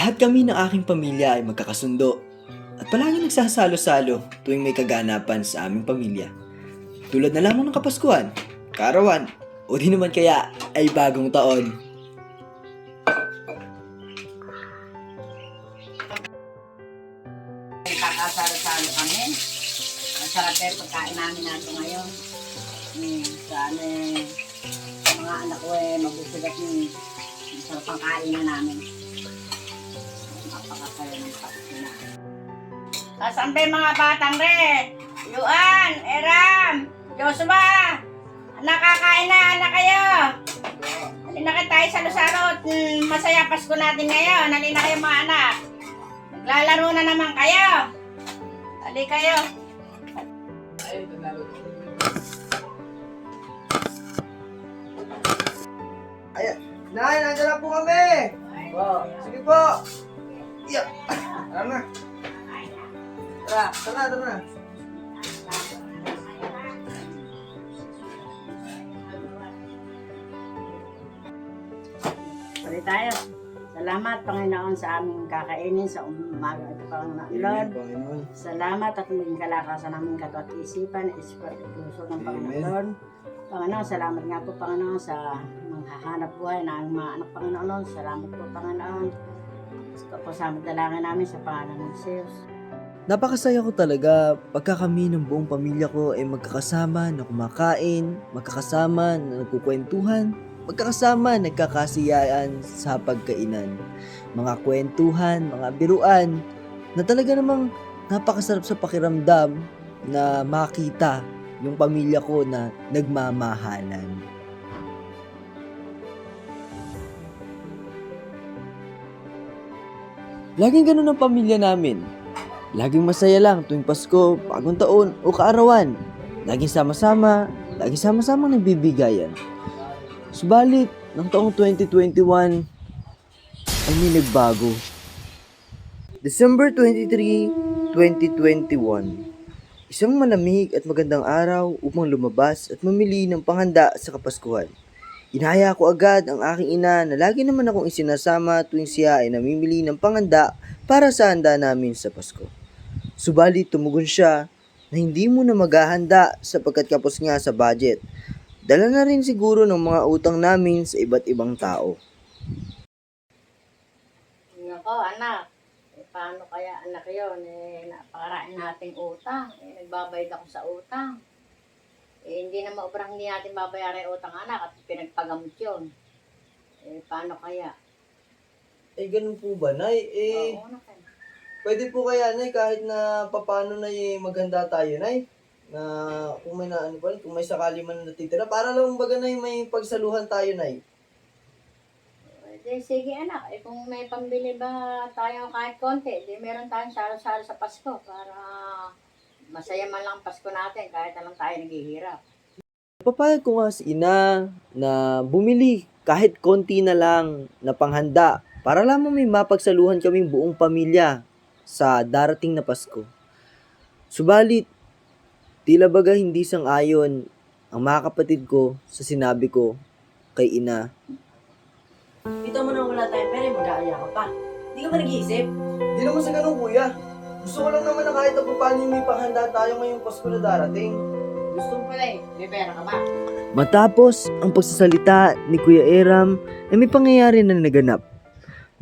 Lahat kami ng aking pamilya ay magkakasundo at palagi nagsasalo-salo tuwing may kaganapan sa aming pamilya. Tulad na lamang ng Kapaskuhan, Kaarawan, o di naman kaya ay bagong taon. Kakasalo-salo kami. Masarap yung pagkain namin natin ngayon. Sana mga anak ko magusugat yung masarap ang kain na namin. Napakasaya ng pagkain namin. Saan ba yung mga batang re? Yuan, Eram, Joshua! Nakakain na kayo! Halina kayo tayo sa Lusarot. Masaya Pasko natin ngayon. Halina kayo mga anak. Naglalaro na naman kayo. Hali kayo. Ayan. Nay, nandiyan na po kami. Sige po. Yeah. Tara na. Tara na. Hali tayo. Salamat, Panginoon, sa aming kakainin sa umaga at Panginoon. Panginoon. Salamat at maging kalakasan namin kato at isipan, espiritu at puso ng Panginoon. Panginoon, salamat nga po, Panginoon, sa manghahanap buhay na ang mga anak, Panginoon. Salamat po, Panginoon. Gusto po sa dalangin namin sa pangalan ng Diyos. Napakasaya ko talaga pagka kami ng buong pamilya ko ay magkakasama na kumakain, magkakasama na nagkukwentuhan, magkakasama nagkakasiyaan sa pagkainan. Mga kwentuhan, mga biruan na talaga namang napakasarap sa pakiramdam na makita yung pamilya ko na nagmamahalan. Laging ganun ang pamilya namin. Laging masaya lang tuwing Pasko, bagong taon o kaarawan. Laging sama-sama, laging sama-sama nagbibigayan. Subalit, ng taong 2021 ay may nagbago. December 23, 2021. Isang malamig at magandang araw upang lumabas at mamili ng panghanda sa Kapaskuhan. Inaya ko agad ang aking ina na lagi naman akong isinasama tuwing siya ay namimili ng panghanda para sa handa namin sa Pasko. Subalit tumugon siya na hindi mo na maghahanda sapagkat kapos nga sa budget. Dala na rin siguro ng mga utang namin sa iba't ibang tao. Nako, anak. Paano kaya anak yun? Napakaraan nating utang. Nagbabayad ako sa utang. Hindi na maubrang hindi natin babayaran yung utang, anak, at pinagpagamot yun. Paano kaya? Ganun po ba, Nay? Oo, anak. Pwede po kaya, Nay, kahit na papaano, Nay, maghanda tayo, Nay? Na kung may kung may sakali man natitira, para lang baga, Nay, may pagsaluhan tayo, Nay. Sige anak, kung may pambili ba tayo kahit konti, meron tayong salo-salo sa Pasko para masaya man lang Pasko natin kahit na lang tayo naghihirap. Papayag ko nga si ina na bumili kahit konti na lang na panghanda para lamang may mapagsaluhan kaming buong pamilya sa darating na Pasko. Subalit, tila baga hindi sang-ayon ang mga kapatid ko sa sinabi ko kay ina. Kita mo na wala tayong pera, mag-aaya ka pa. Hindi ka ba nag-iisip? Hindi naman sa ganun, Kuya. Gusto ko lang naman na kahit na paano may panghanda tayo ngayong Pasko na darating. Gusto mo pala may pera ka ba? Matapos ang pagsasalita ni Kuya Eram ay may pangyayari na naganap.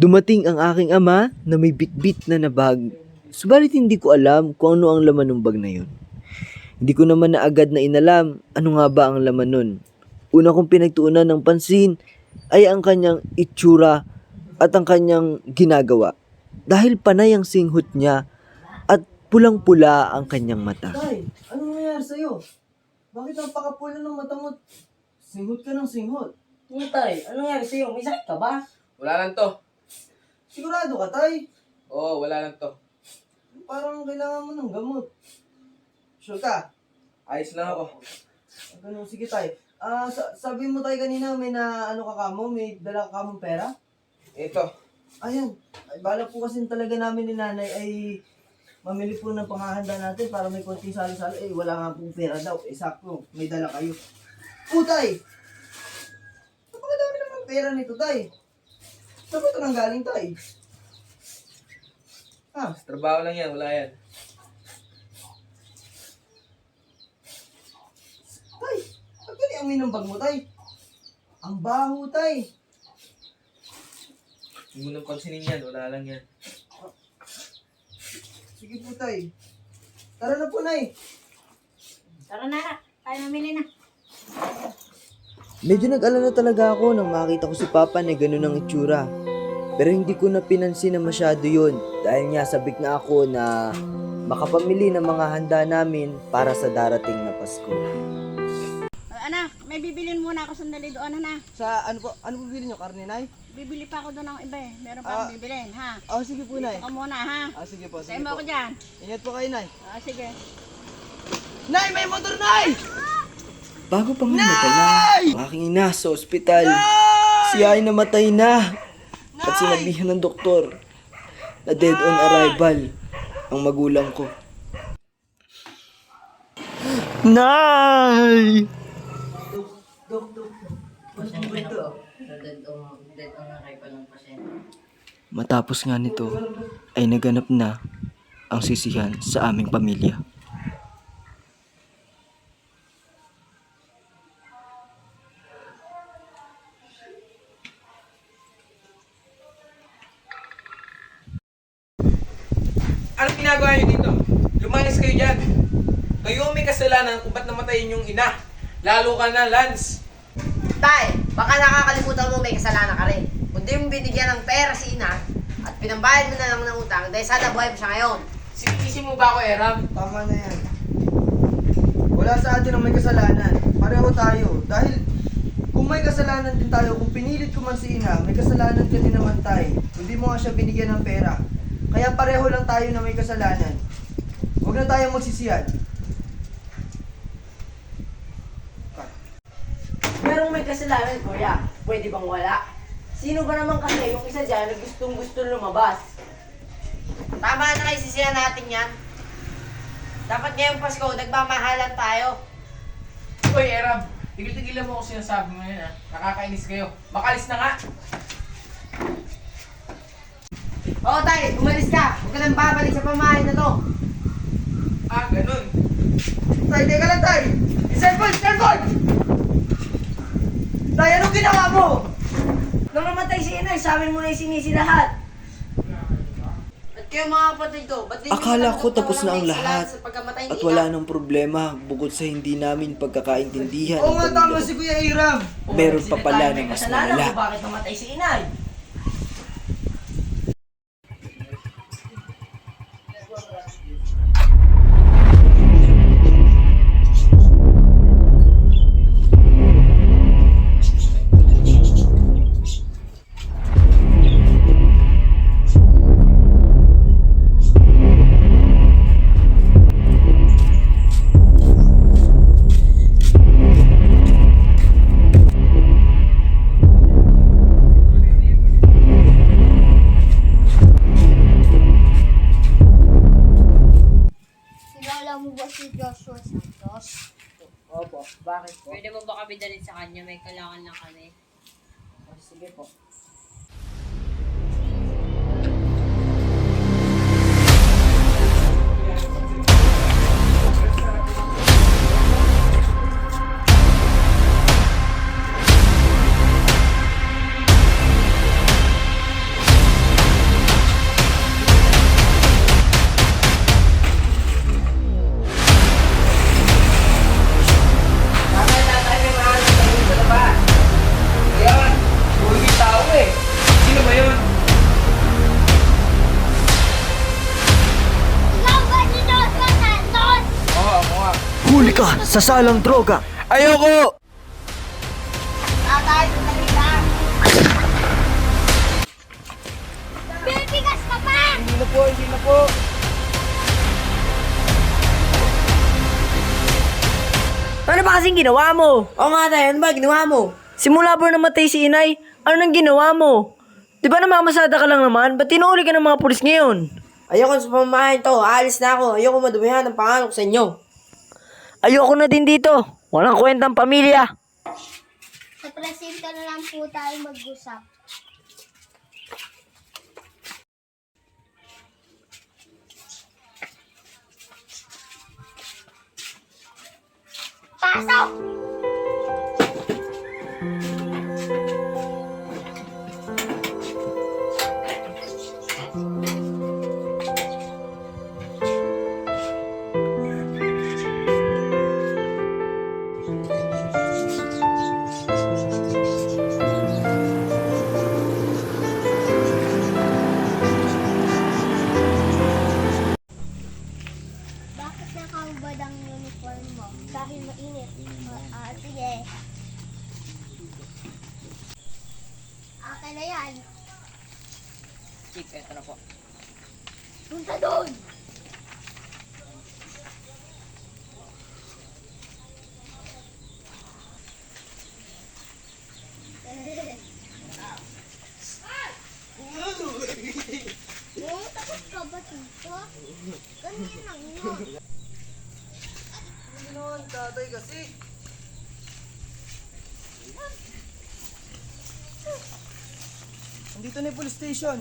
Dumating ang aking ama na may bitbit na bag. Subalit hindi ko alam kung ano ang laman ng bag na yun. Hindi ko naman na agad na inalam ano nga ba ang laman nun. Una kong pinagtuunan ng pansin ay ang kanyang itsura at ang kanyang ginagawa. Dahil panay ang singhot niya at pulang-pula ang kanyang mata. Tay, anong nangyayari sa'yo? Bakit napakapula ng mata mo? Singhot ka ng singhot. Tay, ano nangyari sa'yo? May sakit ka ba? Wala lang to. Sigurado ka, Tay? Oo, wala lang to. Parang kailangan mo ng gamot. Sure ka? Ayos lang ako. Ganun, sige, Tay. Sabi mo, Tay, kanina may may dala ka mong pera? Ito. Ayan. Ay, bala po kasi talaga namin ni nanay ay mamili po ng panghahanda natin para may konting salo-salo. Wala nga pong pera daw. Sakto, may dala kayo. Tay! Napakadami naman pera nito, Tay. Saan ba ito nang galing, Tay? Ha? Trabaho lang yan, wala yan. Tay, ba't ganyan amoy ng bag mo, tay? Ang baho, tay. Huwag mo nang pansinin yan, wala lang yan. Sige po, tay. Tara na po, nay. Tara na, tayo mamili na. Medyo nag-alala talaga ako nang makita ko si Papa na ganun ang itsura. Pero hindi ko na pinansin na masyado yun dahil nga sabik na ako na makapamili ng mga handa namin para sa darating na Pasko. Anak, may bibilin muna ako sandali doon, na. Sa ano po bibili nyo? Karne, nay? Bibili pa ako doon ng iba eh. Meron pa akong bibilin, ha? Oh, sige po, nay. Ako muna, ha? Sige po, Tayo sige mo po. ako dyan. Ingat po kayo, nay. Sige. Nay, may motor, nay! Bago pa nga madala ang aking ina sa ospital, siya ay namatay na. At sinabihan ng doktor na dead on arrival ang magulang ko. Nay! Matapos nga nito ay naganap na ang sisihan sa aming pamilya. Anong ginagawa niyo dito? Lumayas kayo dyan. Kayo ang may kasalanan kung ba't namatayin yung ina. Lalo ka na, Lance. Tay, baka nakakalimutan mo may kasalanan ka rin. Kung di mo binigyan ng pera si ina at pinambayad mo na lang ng utang dahil sana buhay mo siya ngayon. Sinisisi mo ba ako, Eram? Tama na yan. Wala sa atin ang may kasalanan. Pareho tayo. Dahil kung may kasalanan din tayo, kung pinilit ko man si ina, may kasalanan ka din naman tayo. Hindi mo nga siya binigyan ng pera. Kaya pareho lang tayo na may kasalanan. Huwag na tayong magsisiyan. Merong may kasalanan, kuya. Pwede bang wala? Sino ba naman kasi yung isa dyan na gustong-gusto lumabas? Tama na kayo, sisiyan natin yan. Dapat ngayong Pasko, nagmamahalan tayo. Uy, Eram. Tigil-tigilan mo ako sinasabi mo yun, ha? Nakakainis kayo. Makalis na nga. Oo, tay, umalis ka. Huwag ka nang babalik sa pamahay na to. Ah, ganun. Tay, teka lang, tay! Cellphone! Cellphone! Tay, anong ginawa mo? Nung namatay si inay, sa amin mo na isinisi lahat. At kayo mga kapatid ko, ba't di nyo Akala ko matatanggap tapos na ang walang may lahat kasalanan sa pagkamatay ni at ina? wala nang problema bukod sa hindi namin pagkakaintindihan Oo ng nga, tama pamilya si ko. Kuya Iram. Meron Sila pa pala tayo na may mas kasalanan malala. kung bakit namatay si inay. Kilala mo ba si Joshua Santos? Opo, bakit po? Pwede mo ba kami dalhin sa kanya? May kailangan lang kami. Sige po. Tatay, may mahanap tayo sa labas. Ayan, huli yung tao eh. Sino ba yun? Ikaw ba si Joshua Santos? Oo, ako nga. Huli ka sa salang droga! Ayoko! Tatay, sandali lang. Bibigas ka pa! Hindi na po, hindi na po. Ano ba kasing ginawa mo? Oo nga tayo, ano ba ginawa mo? Simula po namatay si inay, ano nang ginawa mo? Di ba namamasada ka lang naman? Ba't tinuuli ka ng mga pulis ngayon? Ayoko sa pamamahay to, aalis na ako. Ayoko madumihan ng pangalan ko sa inyo. Ayoko na din dito. Walang kwentang pamilya. Sa presinto na lang po tayo mag-usap. Pasok! Bakit nakahubad ang uniform mo? Dahil mainit. Sige. Akin na yan. Chief, eto na po. Punta doon! Takot ka ba dito? Ganyan lang yun. Ano naman, tatay kasi? Andito na yung police station.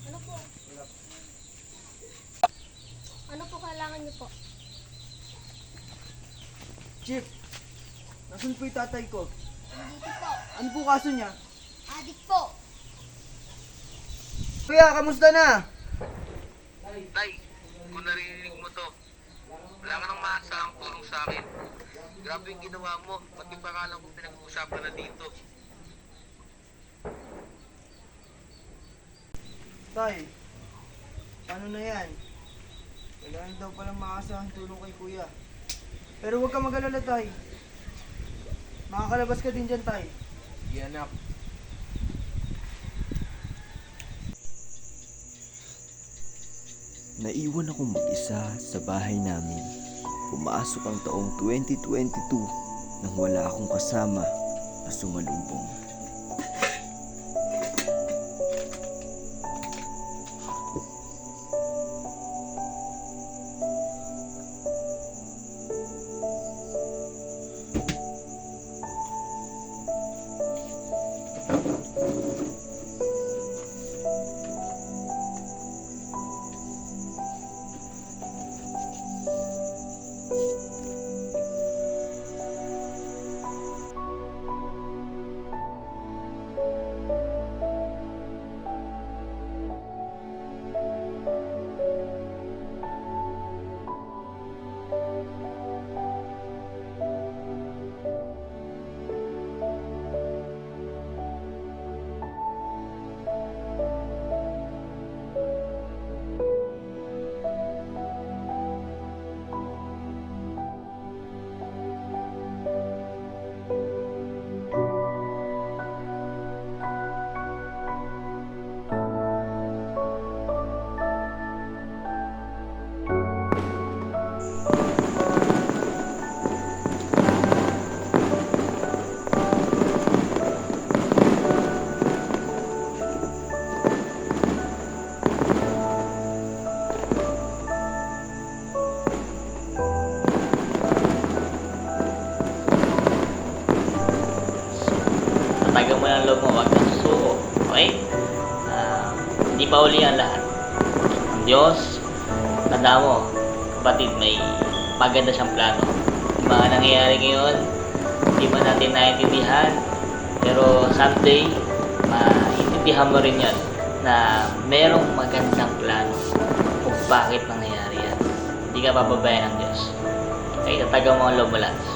Ano po? Ano po kailangan niyo po? Chief, nasun po yung tatay ko? Dito po. Ano po kaso niya? Adik po. Kuya, kamusta na? Tay, kung naririnig mo to, wala ka nang maasahang tulong sa akin. Grabe yung ginawa mo, pati pangalan ko pinag-uusapan na dito. Tay, paano na yan? Kailangan daw palang maasahang tulong kay kuya. Pero huwag ka mag-alala, tay. Makakalabas ka din dyan, tay. Sige anak. Naiwan akong mag-isa sa bahay namin. Pumasok ang taong 2022 nang wala akong kasama na sumalubong. Tatagan mo ng loob mo, huwag kang susuko. Okay? Hindi pa uli ang lahat. Ang Diyos, tanda mo, kapatid, may maganda siyang plano. Yung mga nangyayari ngayon, hindi man natin naiintindihan, pero someday, maintindihan mo rin yan na merong magandang plano kung bakit nangyayari yan. Hindi ka bababayan ng Diyos. Okay, tatagan mo ang loob mo, Lance.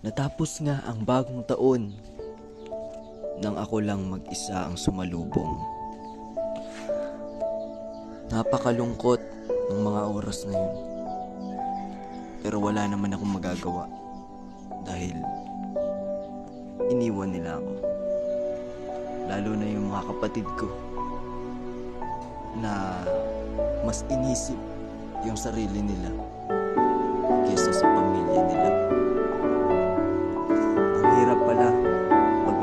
Natapos nga ang bagong taon nang ako lang mag-isa ang sumalubong. Napakalungkot ng mga oras na yun. Pero wala naman akong magagawa dahil iniwan nila ako. Lalo na yung mga kapatid ko na mas inisip yung sarili nila kaysa sa pamilya nila. Ang hirap pala pag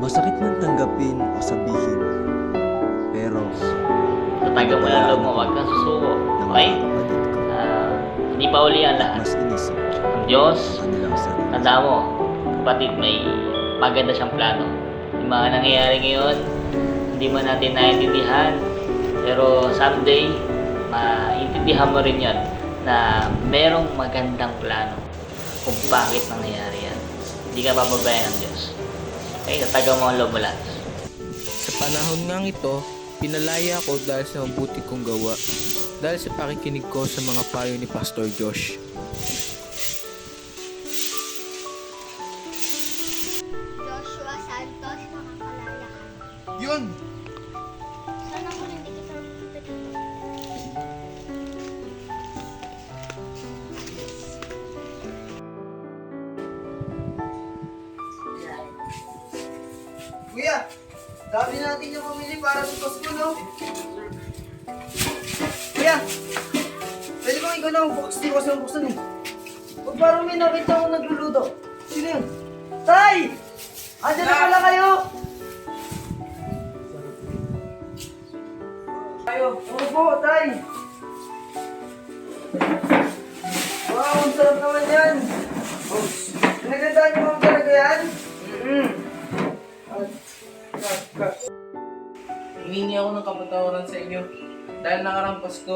Masakit man tanggapin o sabihin. Pero, Tatagan mo lang loob mo, huwag kang susuko. Okay? kapatid ko, Hindi pa uli ang lahat. mas inisip Ang Diyos, ang kanilang sarili. tanda mo, kapatid, may maganda siyang plano. Yung mga nangyayari ngayon, hindi man natin naiintindihan, pero someday, maintindihan mo rin yan na merong magandang plano kung bakit nangyayari yan. Hindi ka bababayan ng Diyos. Okay, tatagan mo ang loob mo lang. Sa panahon ngang ito, pinalaya ako dahil sa mabuti kong gawa, dahil sa pakikinig ko sa mga payo ni Pastor Josh. Joshua Santos, makakalala ka. Yun! Sana ko hindi kita makita dito. Kuya, dami natin yung pamili para sa Pasko, no? Kuya, pwede bang ikaw na magbukas? Di ko kasi mabuksan eh. Huwag parang may nakita akong nagluluto. Sino yun? Tay! Andiyan na pala kayo! Tayo, po, Tay! Wow, ang sarap naman yan! Oh, pinagandaan niyo bang talaga yan? Hihingi ako ng kapatawaran sa inyo dahil nakarang Pasko,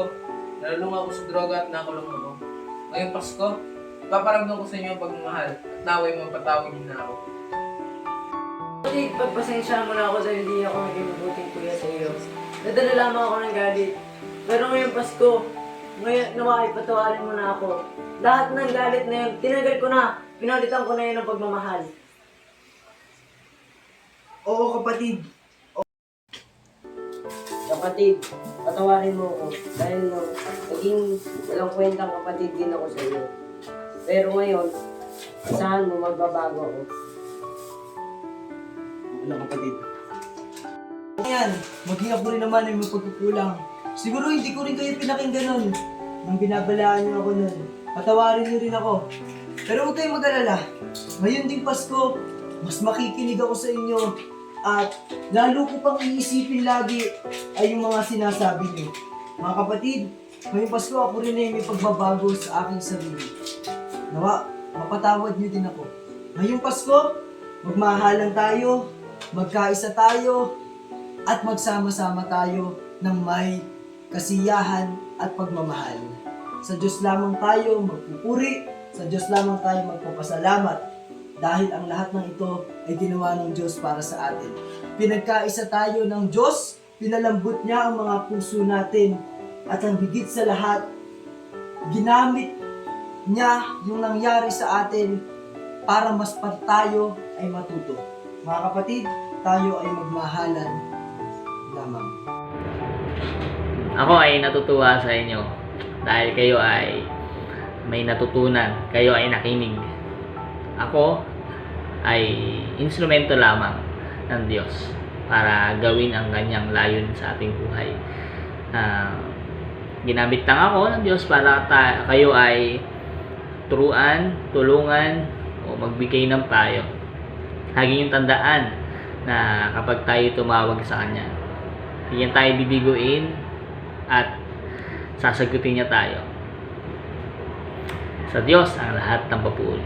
nalulung ako sa droga at nakulong ako. Ngayong Pasko, paparamdam ko sa inyo ang pagmamahal at naway mo patawag niyo na ako. Kapatid, pagpasensyahan mo na ako dahil hindi ako naging mabuting kuya sa iyo. Nadala lamang ako ng galit. Pero ngayong Pasko, ngayon nawa patawarin mo na ako. Lahat ng galit na yun, tinagal ko na. Pinalitan ko na yun ng pagmamahal. Oo, kapatid. Kapatid, patawarin mo ako dahil naging walang kwentang kapatid din ako sa iyo. Pero ngayon, asahan mo magbabago ako. Wala, kapatid. Ayan, maghihap ko rin naman yung may pagkukulang. Siguro hindi ko rin kayo pinakinggan nun. Nung binabalaan niyo ako nun. Patawarin niyo rin ako. Pero huwag kayong mag-alala. Ngayon ding Pasko, mas makikinig ako sa inyo. At lalo ko pang iisipin lagi ay yung mga sinasabi niyo. Mga kapatid, ngayong Pasko ako rin ay may pagbabago sa aking sarili. Nawa, mapatawad niyo din ako. Ngayong Pasko, magmahalan tayo, magkaisa tayo, at magsama-sama tayo ng may kasiyahan at pagmamahal. Sa Diyos lamang tayo magpupuri, sa Diyos lamang tayo magpapasalamat dahil ang lahat ng ito ay ginawa ng Diyos para sa atin. Pinagkaisa tayo ng Diyos, pinalambot niya ang mga puso natin at ang higit sa lahat, ginamit niya yung nangyari sa atin para mas tayo ay matuto. Mga kapatid, tayo ay magmahalan lamang. Ako ay natutuwa sa inyo dahil kayo ay may natutunan, kayo ay nakinig. Ako ay instrumento lamang ng Diyos para gawin ang kanyang layon sa ating buhay. Ginamit lang ako ng Diyos para kayo ay turuan, tulungan, o magbigay ng payo. Lagi yung tandaan na kapag tayo tumawag sa Kanya, hindi niya tayo bibiguin at sasagutin niya tayo. Sa Diyos ang lahat ng papuri.